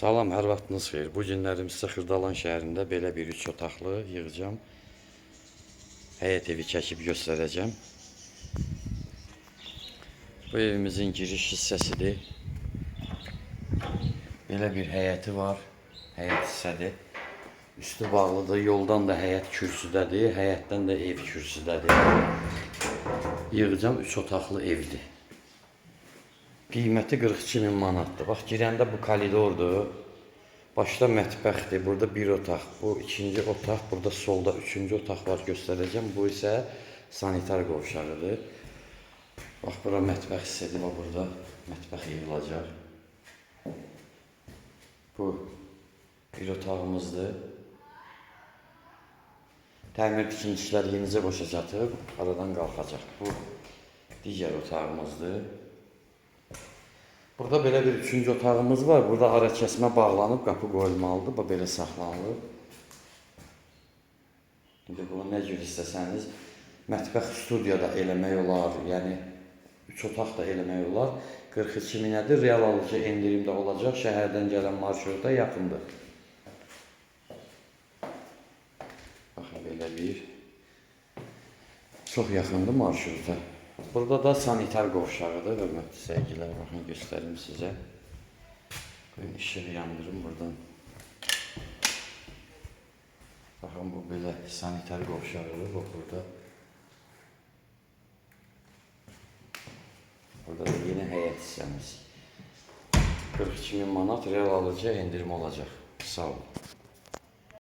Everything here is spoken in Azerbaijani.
Salam, hər vaxtınız xeyir. Bu günlərim sizə Xırdalan şəhərində belə bir 3 otaqlı yığacam. Həyət evi çəkib göstərəcəm. Bu evimizin giriş hissəsidir. Belə bir həyəti var. Həyət hissədir. Üstü bağlıdır. Yoldan da həyət kürsüdədir. Həyətdən də ev kürsüdədir. Yığacam 3 otaqlı evdir. Qiyməti 42.000 manatdır. Bax, girəndə bu koridordur. Başda mətbəxdir. Burada bir otaq, bu ikinci otaq, burada solda üçüncü otaq var, göstərəcəm. Bu isə sanitar qovşağıdır. Bax, bura mətbəx hissədir, bax, burada mətbəx yığılacaq. Bu bir otağımızdır. Təmir tikintilər yenicə boşa çatıb, aradan qalxacaq. Bu digər otağımızdır. Burada belə bir üçüncü otağımız var. Burada ara kəsmə bağlanıb, qapı qoyulmalıdır. Bu belə saxlanılıb. İndi bunu nə cür istəsəniz, mətbəx studiyada eləmək olar. Yəni, 3 otaq da eləmək olar. 42.000-ədir. Real alıcı endirimdə olacaq. Şəhərdən gələn marşruta yaxındır. Baxın, belə bir. Çox yaxındır marşruta. Burada da sanitar qovşağıdır, hörmətli seyircilər. Baxın, göstərim sizə. Qoyun, işığı yandırım buradan. Baxın, bu belə sanitar qovşağıdır, bax burada. Burada da yeni həyət hissəmiz. 42.000 manat real alıcıya endirim olacaq. Sağ olun.